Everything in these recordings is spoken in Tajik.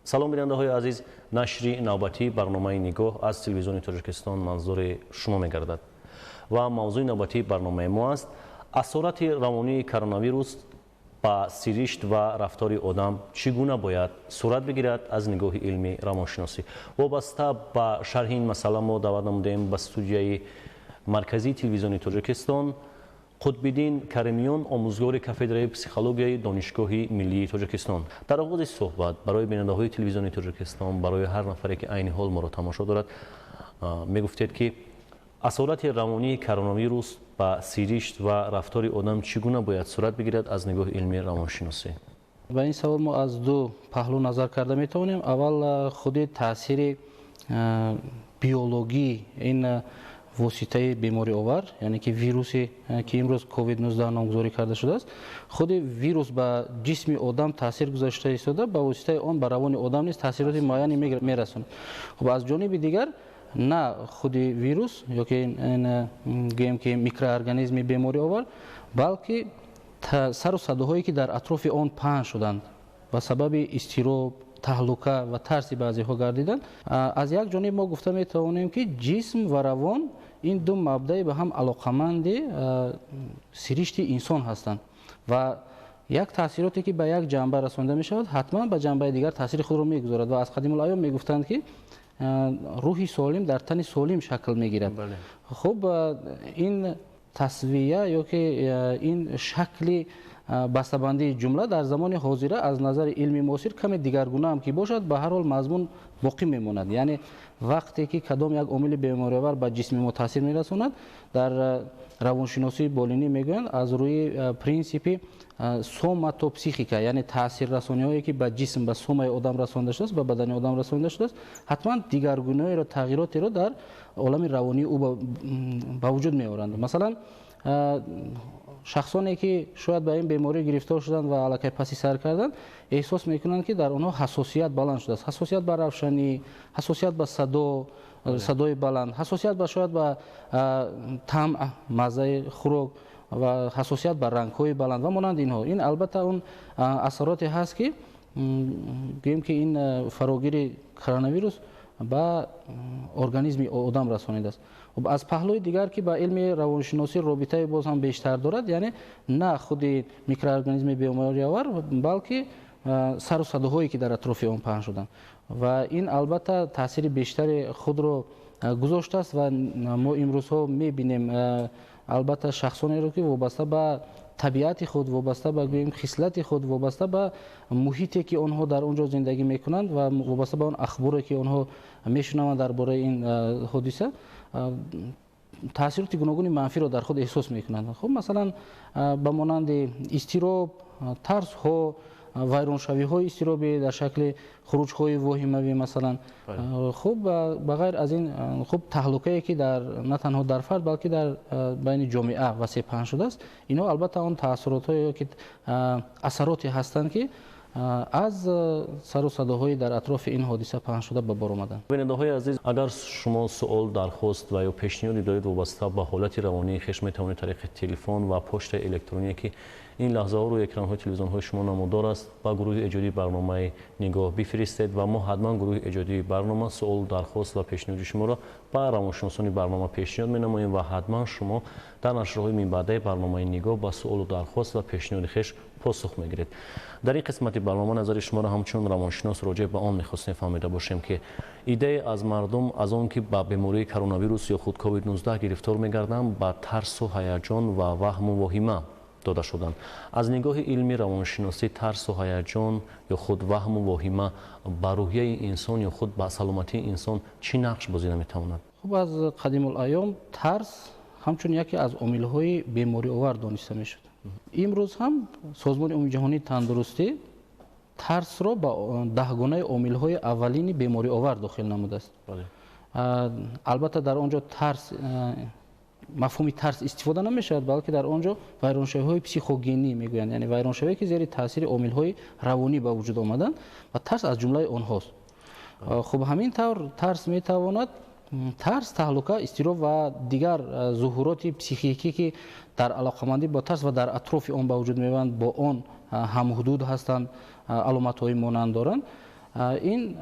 салом бинандаҳои азиз, нашри навбатии барномаи нигоҳ аз телевизиони Тоҷикистон манзури шумо мегардад ва мавзӯи навбатии барномаи мо аст асорати равонии коронавирус ба сиришт ва рафтори одам чӣ гуна бояд сурат бигирад аз нигоҳи илми равоншиносӣ. Вобаста ба шарҳи ин масъала мо даъват намудем ба студияи марказии телевизиони Тоҷикистон Қутбиддин Каримиён, омӯзгори кафедраи психологияи Донишгоҳи Миллии Тоҷикистон. Дар оғози суҳбат барои бинандаҳои телевизиони Тоҷикистон, барои ҳар нафаре ки айни ҳол моро тамошо дорад, мегуфтед ки асорати равонии коронавирус ба сиришт ва рафтори одам чӣ гуна бояд сурат бигирад аз нигоҳи илми равоншиносӣ? ба ин савол мо аз ду паҳлӯ назар карда метавонем. Аввал худи таъсири биологии ин воситаи бемориовар, яъне ки вирусе ки имрӯз COVID-19 номгузорӣ карда шудааст, худи вирус ба ҷисми одам таъсир гузошта истода, ба воситаи он ба равони одам низ таъсироти муайяне мерасонад. Хуб аз ҷониби дигар на худи вирус ёки гӯем ки микроорганизми бемориовар, балки сару садоҳое ки дар атрофи он паҳн шуданд ба сабаби изтироб, таҳлука ва тарси баъзеҳо гардиданд. Аз як ҷониб мо гуфта метавонем ки ҷисм ва равон ин ду мабдаи ба ҳам алоқаманди сиришти инсон ҳастанд ва як таъсироте ки ба як ҷанба расонида мешавад, ҳатман ба ҷанбаи дигар таъсири худро мегузорад ва аз қадимулайём мегуфтанд ки рӯҳи солим дар тани солим шакл мегирад. Хуб ин тасвия ёки ин шакли бастабандии ҷумла дар замони ҳозира аз назари илми муосир каме дигаргунаам ки бошад, ба ҳар ҳол мазмун боқӣ мемонад. Яъне вақте ки кадом як омили бемориовар ба ҷисми мо таъсир мерасонад, дар равоншиносии болинӣ мегӯянд аз рӯи принсипи соматопсихика, яъне таъсиррасониҳое ки ба ҷисм, ба сомаи одам расонида шудааст, ба бадани одам расонида шудааст, ҳатман дигаргунаҳоеро тағйиротеро дар олами равонии ӯ ба вуҷуд меоранд. Масалан, шахсоне ки шояд ба ин беморӣ гирифтор шуданд ва аллакай паси сар карданд, эҳсос мекунанд ки дар онҳо ҳасосият баланд шудааст. Ҳасосият ба равшанӣ, ҳасосият ба садои баланд, ҳасосият ба шояд ба таъм, маззаи хӯрок ва ҳасосият ба рангҳои баланд ва монанди инҳо. Ин албатта он асароте ҳаст ки гӯем ки ин фарогири коронавирус ба организми одам расонидааст. аз паҳлӯи дигар ки ба илми равоншиносӣ робитаи боз ҳам бештар дорад, яъне на худи микроорганизми бемориовар, балки сару садоҳое ки дар атрофи он паҳн шуданд ва ин албатта таъсири бештари худро гузоштааст ва мо имрӯзҳо мебинем албатта шахсонеро ки вобаста ба табиати худ, вобаста ба гӯем хислати худ, вобаста ба муҳите ки онҳо дар он ҷо зиндагӣ мекунанд ва вобаста ба он ахборе ки онҳо мешунаванд дар бораи ин ҳодиса, таъсироти гуногуни манфиро дар худ эҳсос мекунанд. Хуб масалан ба монанди изтироб, тарсҳо, вайроншавиҳои изтиробӣ дар шакли хуруҷҳои воҳимавӣ масалан. Хуб ба ғайр аз ин хуб таҳлукае ки на танҳо дар фард, балки дар байни ҷомеа васеъ паҳн шудааст, инҳо албатта он таъссуротҳое ёки асароте ҳастанд ки аз сару садоҳои дар атрофи ин ҳодиса паҳн шуда ба бор омаданд. бинандаҳои азиз, агар шумо суол, дархост ва ё пешниҳоде доред вобаста ба ҳолати равонии хеш, метавонед тариқи телефон ва почтаи электроние ки ин лаҳзаҳо рӯи экранҳои телевизионҳои шумо намудор аст ба гурӯҳи эҷодии барномаи нигоҳ бифиристед ва мо ҳатман гурӯҳи эҷодии барнома суол, дархост ва пешниҳоди шуморо ба равоншиносони барнома пешниҳод менамоем ва ҳатман шумо дар нашрҳои минбаъдаи барномаи нигоҳ ба суолу дархост ва пешниҳоди хеш посух мегиред. дар ин қисмати барнома назари шуморо ҳамчун равоншинос роҷеъ ба он мехостем фаҳмида бошем ки идея аз мардум аз он ки ба бемории коронавирус ё худ COVID-19 гирифтор мегарданд ба тарсу ҳаяҷон ва ваҳму воҳима дода шуданд. Аз нигоҳи илми равоншиносӣ тарсу ҳаяҷон ё худ ваҳму воҳима ба рӯҳияи инсон ё худ ба саломатии инсон чӣ нақш бозида метавонад? Хуб аз қадимулайём тарс ҳамчун яке аз омилҳои бемориовар дониста мешуд. имрӯз ҳам Созмони умумии ҷаҳонии тандурустӣ тарсро ба 10 гунаи омилҳои аввалини бемориовар дохил намудааст. албатта дар он ҷо тарс мафҳуми тарс истифода намешавад, балки дар он ҷо вайроншавиҳои психогенӣ мегӯянд, яъне вайроншавие ки зери таъсири омилҳои равонӣ ба вуҷуд омаданд ва тарс аз ҷумлаи онҳост. хуб ҳамин тавр тарс метавонад тарс, таҳлука, изтироб ва дигар зуҳуроти психикӣ ки дар алоқамандӣ бо тарс ва дар атрофи он ба вуҷуд меоянд, бо он ҳамҳудуд ҳастанд, аломатҳои монанд доранд. این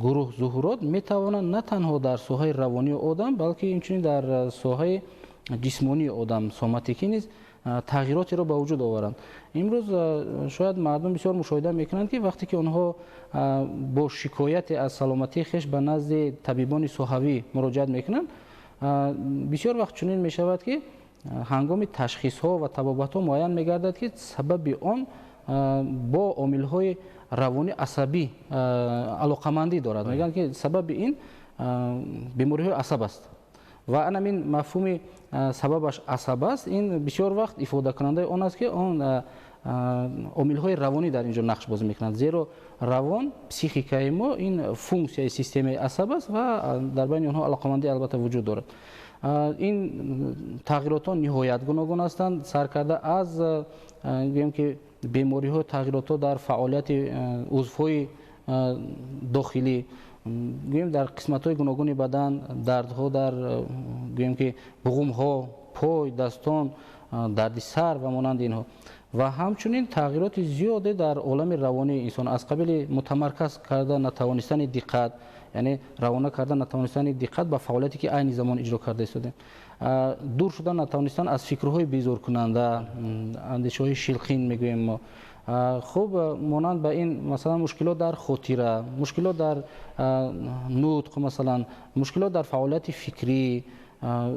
گروه ظهورات میتوانند نه تنها در ساحه روانی آدم بلکه همچنین در ساحه جسمانی آدم سوماتیکی نیز تغییراتی را به وجود آورند. امروز شاید مردم بسیار مشاهده میکنند که وقتی که آنها با شکایت از سلامتی خویش به نزد طبیبان ساحوی مراجعت میکنند، بسیار وقت چنین می شود که هنگام تشخیص ها و طبابت ها معین می گردد که سبب آن با عامل های روانی عصبی علاقمندی دارد. میگن که سبب این بیماری های عصب است و این مفهوم سببش عصب است. این بسیار وقت ifade کننده آن است که آن عامل های روانی در اینجا نقش بازی میکنند، زیرا روان پسیخیکای ما این فونکسیای سیستم عصب است و در بین آنها علاقمندی البته وجود دارد. این تغییرات ها نهایت گوناگون هستند، سرکرده از گویم که بیماری ها تغییرات در فعالیت عضوهای داخلی، گویم در قسمت های گوناگون بدن، دردها در گویم که بغم ها، پای، دستان، درد سر و مانند اینها و همچنین تغییرات زیاده در عالم روانی انسان از قبیل متمرکز کردن نتوانستن دقت، یعنی روانه کردن نتوانستن دقت به فعالیتی که عین زمان اجرا کرده شده، دور شدن نتوانستن از فکرهای بیزار کننده، اندیشه های شلخین میگویم ما. خوب مانند به این مثلا مشکلات در خاطره، مشکلات در نطق، مثلا مشکلات در فعالیت فکری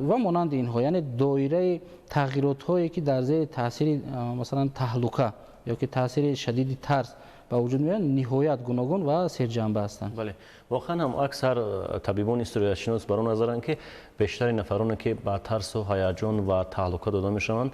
و مانند اینها، یعنی دایره تغییرات هایی که در زیر تاثیر مثلا تهلکه یا که تاثیر شدید ترس با وجود میاد نهایت گوناگون و سرجنبه هستند. بله، واقعا هم اکثر طبیبان استراحتشناس بر آن نظرند که بیشتر نفرانی که با ترس و هیجان و تهلکه داده میشوند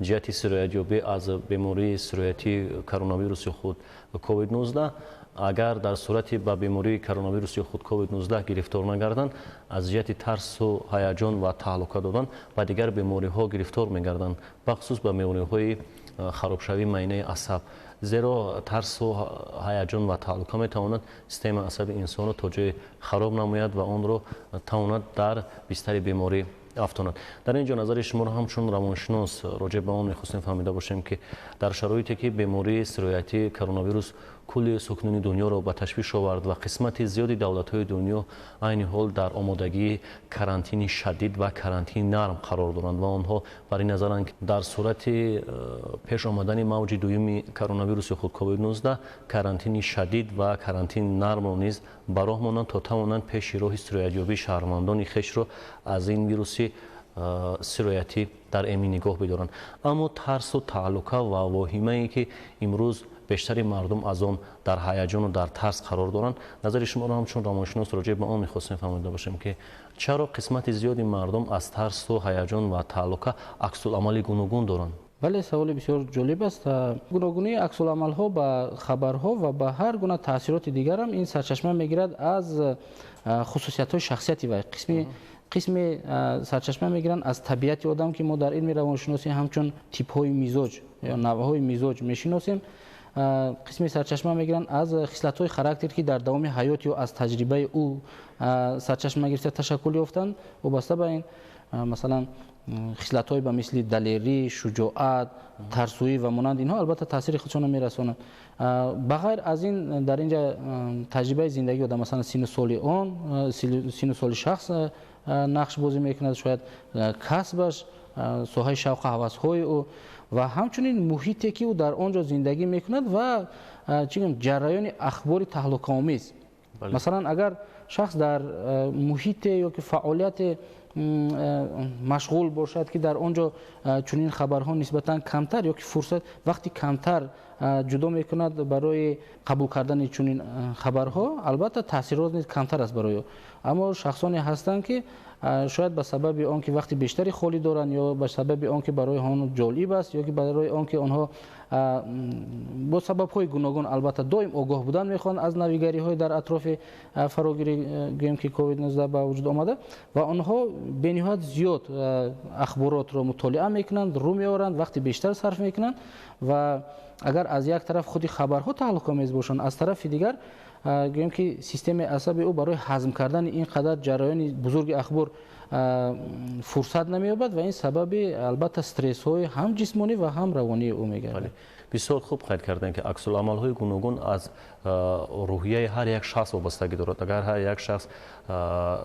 جهت استراحتیابی از بیماری استراحتی کرونا ویروس یا خود کووید 19 اگر در صورتی به بیماری کرونا ویروس یا خود کووید 19 گرفتار نگردند از جهت ترس و هیجان و تهلکه دادن و دیگر بیماری ها گرفتار میگردند، بخصوص به بیماری های خرابشوی معاینه عصب، زیرا ترس و هیجان و تهلکه میتواند سیستم عصبی انسان را تا جای خراب نماید و آن را تواند در بستر بیماری افتاند. در اینجا نظر شما را همچون روانشناس راجع به آن می‌خواستیم فهمیده باشیم که در شرایطی که بیماری استراحتی کرونا ویروس کل سکنان دنیا را به تشویش آورد و قسمت زیادی دولت‌های دنیا عین حال در آمادگی کرانتین شدید و کرانتین نرم قرار دارند و آنها بر این نظرند که در صورت پیش آمدن موج دوم کرونا ویروس خود کووید 19 کرانتین شدید و کرانتین نرم را نیز به راه مانند تا توانند پیش راه استراحتیابی شهروندان خویش را از این ویروس سرایتی در امین نگاه بدارند. اما ترس و تعلقه و واهمه‌ای که امروز بیشتری مردم از آن در هیجان و در ترس قرار دارند، نظر شما را همچون روانشناس راجع به آن می‌خواستیم فهمیده باشیم که چرا قسمت زیادی مردم از ترس و هیجان و تعلقه عکس‌العمل گوناگون دارند؟ بله، سوال بسیار جالب است. گوناگونی عکس‌العمل ها به خبرها و به هر گونه تاثیرات دیگر هم این سرچشمه میگیرد از خصوصیت های شخصیتی و قسم سرچشمه میگیرن از طبیعت آدم که ما در علم روانشناسی همچون تیپ های مزاج یا نوع های مزاج میشناسیم. قسم سرچشمه میگیرن از خصلت های خاراکتر که در دوام حیات یا از تجربه او سرچشمه گرفته تشکل یافتند و وابسته به این مثلا خصلت های به مثل دلیری، شجاعت، ترسویی و مانند اینها البته تاثیر خودشون میرسونند. بغیر از این در اینجا تجربه زندگی آدم مثلا سن سال شخص نقش بازی میکنه، شاید کسبش، ساحه شوق و هوس های او و همچنین محیطی که او در آنجا زندگی میکند و جریان اخبار تهلکه آمیز. مثلا اگر شخص در محیط یا که فعالیت مشغول باشد که در آنجا چنین خبرها نسبتا کمتر یا که فرصت وقتی کمتر جدا میکند برای قبول کردن چنین خبرها، البته تاثیرات نیز کمتر است برای او. اما شخصانی هستند که شاید به سبب آنکه وقتی بیشتری خالی دارند یا به سبب آنکه برای آنها جالب است یا که برای آنکه آنها با سبب‌های گوناگون البته دائم آگاه بودن میخوان از نویگری‌های در اطراف فراگیری که کووید 19 به وجود آمده و آنها به نهایت زیاد اخبارات را مطالعه میکنند، رو میآورند، وقتی بیشتر صرف میکنند و اگر از یک طرف خودی خبرها تهلکه‌آمیز باشند، از طرف دیگر گویم که سیستم عصبی او برای هضم کردن اینقدر جریان بزرگ اخبار فرصت نمی‌یابد و این سبب البته استرس های هم جسمانی و هم روانی او میگردد. بسیار خوب قید کردن که عکس العمل‌های گوناگون از روحیه هر یک شخص وابستگی دارد. اگر هر یک شخص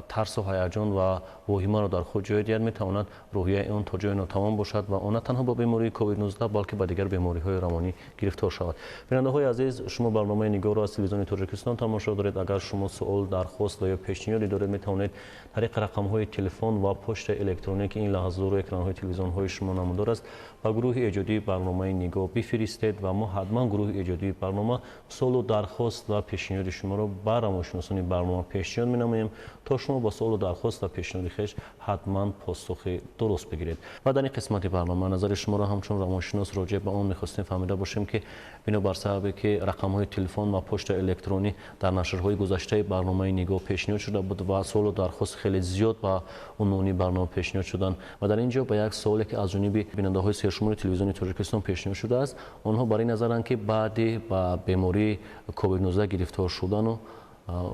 ترس و هیجان و واهمه را در خود جای دهد میتواند روحیه اون تا جای ناتمام باشد و آن نه تنها با بیماری کووید 19 بلکه با دیگر بیماری‌های روانی گرفتار شود. بیننده‌های عزیز، شما برنامه نگاه را از تلویزیون تاجیکستان تماشا دارید. اگر شما سوال، درخواست یا پیشنهادی دارید میتوانید طریق رقم‌های تلفن و پشت الکترونیک این لحظه روی اکران‌های تلویزیون‌های شما نمودار است با گروه ایجادی برنامه نگاه بفرستید و ما حتما گروه ایجادی برنامه سوال و درخواست و پیشنهاد شما را با روانشناسان برنامه پیشنهاد می‌نماییم تا شما با سوال و درخواست و پیشنهاد خویش حتما پاسخ درست بگیرید. و در این قسمت برنامه نظر شما را همچون روانشناس راجع به آن می‌خواستیم فهمیده باشیم که بنابر سببی که رقم‌های تلفن و پشت الکترونی در نشرهای گذشته برنامه نگاه پیشنهاد شده بود و سوال و درخواست خیلی زیاد با عنوان برنامه پیشنهاد شدن و در اینجا با یک سوالی که از جانب بیننده‌های سرشمار تلویزیون تاجیکستان پیشنهاد شده است، آنها برای نظرند که بعد با بیماری کووید 19 گرفتار شدن و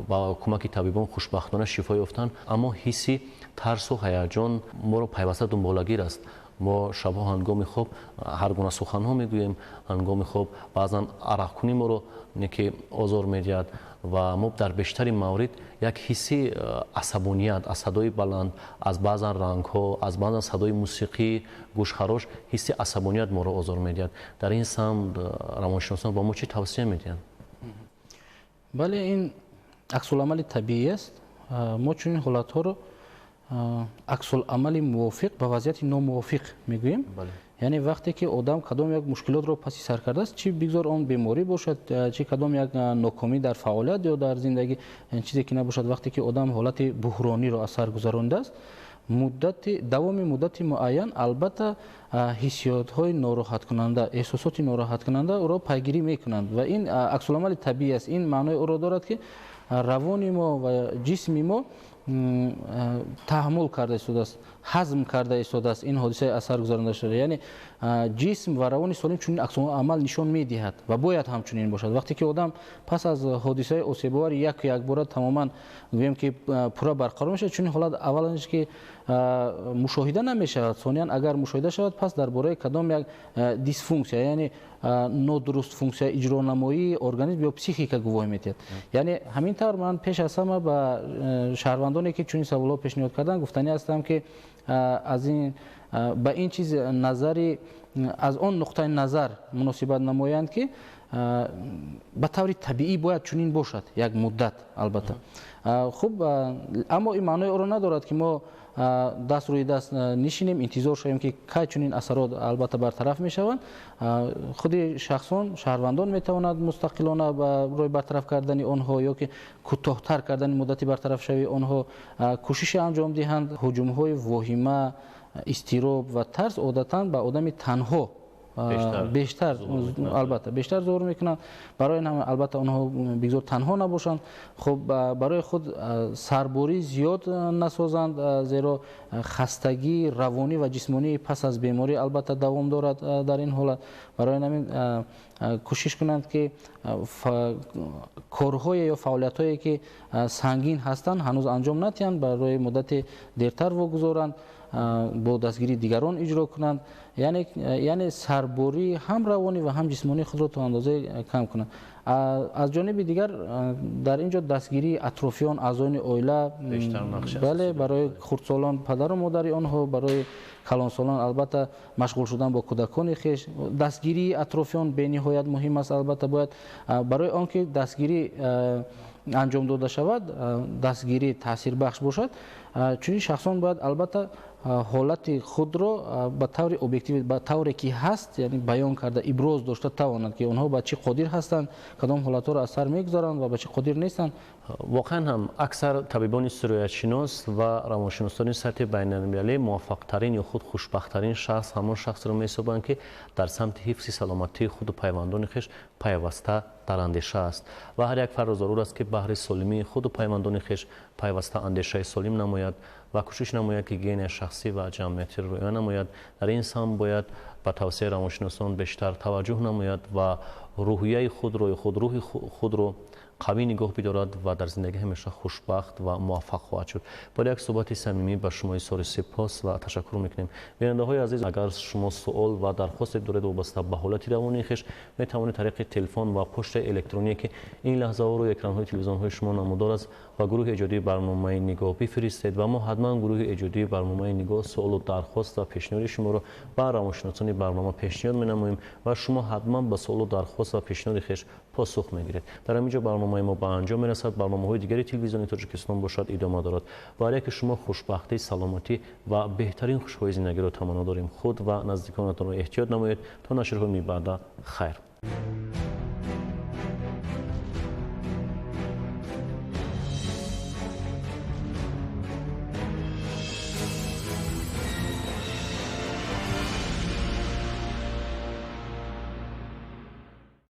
با کمک طبیبان خوشبختانه شفا یافتن، اما حسی ترس و هیجان ما را پیوسته دنبالگیر است. ما شبها هنگام خواب هر گونه سخن‌ها میگوییم، هنگام خواب بعضا عرق کنی ما رو که آزار میدهد و ما در بیشتر موارد یک حسی عصبانیت از صدای بلند، از بعضا رنگ‌ها، از بعضا صدای موسیقی گوشخراش، حسی عصبانیت ما رو آزار میدهد. در این سمت روانشناسان با ما چی توصیه میدن؟ بله، این عکس العمل طبیعی است. ما چون این حالت‌ها رو عکس العمل موافق با وضعیت ناموافق میگوییم. یعنی وقتی که آدم کدام یک مشکلات رو پسی سر کرده است، چی بگذار آن بیماری باشد، چی کدام یک ناکامی در فعالیت یا در زندگی، چیزی که نباشد، وقتی که آدم حالت بحرانی رو اثر گذرانده است، دوام مدت معین البته حسیات های ناراحت کننده، احساسات ناراحت کننده او را پیگیری میکنند و این عکس العمل طبیعی است. این معنای او را دارد که روان ما و جسم ما تحمل کرده ایستاده است، هضم کرده ایستاده است این حادثه اثر گذارنده شده. یعنی جسم و روان سالم چنین عکس عمل نشان میدهد و باید همچنین باشد. وقتی که آدم پس از حادثه آسیب‌آور یک بار تماما گویم که پورا برقرار میشه، چون حالت اولش که مشاهده نمیشه، ثانیاً اگر مشاهده شود پس درباره کدام یک دیسفونکسیا، یعنی نادرست فونکسیا اجرانمایی ارگانیسم یا پسیخیک گواهی میدهد. یعنی همین طور من پیش از همه با شهروندانی که چنین سوالات پیشنهاد کردن گفتنی هستم که از این به این چیز نظری از آن نقطه نظر مناسبت نمایند که به طور طبیعی باید چنین باشد یک مدت. البته خوب، اما این معنای او را ندارد که ما دست روی دست نشینیم انتظار شویم که کی چنین اثرات البته برطرف می شوند. خود شخصان، شهروندان می توانند مستقلانه به روی برطرف کردن آنها یا که کوتاه‌تر کردن مدتی برطرف شوی آنها کوشش انجام دهند. هجوم های واهمه، اضطراب و ترس عادتاً به آدم تنها بیشتر البته بیشتر ظهور میکنند. برای این هم البته آنها بگذار تنها نباشند، خب برای خود سرباری زیاد نسازند، زیرا خستگی روانی و جسمانی پس از بیماری البته دوام دارد. در این حالت برای همین کوشش کنند که کارهای یا فعالیت‌هایی که سنگین هستند هنوز انجام ندهند، برای مدت دیرتر واگذارند، با دستگیری دیگران اجرا کنند. یعنی سرباری هم روانی و هم جسمانی خود را تا اندازه کم کنند. از جانب دیگر در اینجا دستگیری اطرافیان، اعضای عائله، بله، برای خردسالان پدر و مادر آنها، برای کلانسالان البته مشغول شدن با کودکان خویش، دستگیری اطرافیان به نهایت مهم است. البته باید برای آنکه دستگیری انجام داده شود، دستگیری تاثیر بخش باشد، چون شخصان باید البته حالت خود را به طور ابجکتیو، به طوری که هست، یعنی بیان کرده، ابراز داشته توانند که آنها به چه قادر هستند، کدام حالت‌ها را اثر می‌گذارند و به چه قادر نیستند. واقعا هم اکثر طبیبان سرایت شناس و روانشناسان سطح بین‌المللی موفق‌ترین یا خود خوشبخت‌ترین شخص همان شخص را می‌سازند که در سمت حفظ سلامتی خود و پیوندان خویش پیوسته در اندیشه است و هر یک فرد ضرور است که بهر سالمی خود و پیوندان خویش پیوسته اندیشه سالم نماید و کوشش نماید که گین شخصی و جمعیتی را رعایت نماید. در این سمت باید به توسعه روانشناسان بیشتر توجه نماید و روحیه روح خود رو قوی نگاه بدارد و در زندگی همیشه خوشبخت و موفق خواهد شد. با یک صحبت صمیمی به شما اظهار سپاس و تشکر میکنیم. بیننده های عزیز، اگر شما سوال و درخواست دارید وابسته به حالت روانی خویش، می توانید طریق تلفن و پشت الکترونیکی که این لحظه ها روی اکران های تلویزیون های شما نمودار است و گروه ایجادی برنامه نگاه بفرستید و ما حتما گروه ایجادی برنامه نگاه سوال و درخواست و پیشنهاد شما رو به روانشناسان برنامه پیشنهاد می‌نماییم و شما حتما به سوال و درخواست و پیشنهاد خویش پاسخ میگیرید. در همینجا برنامه ما به انجام میرسد. برنامه‌های دیگری تلویزیونی تاجیکستان باشد ادامه دارد. برای که شما خوشبختی، سلامتی و بهترین خوشحالی زندگی را تمنا داریم. خود و نزدیکانتان را احتیاط نمایید تا نشرهای بعد. خیر.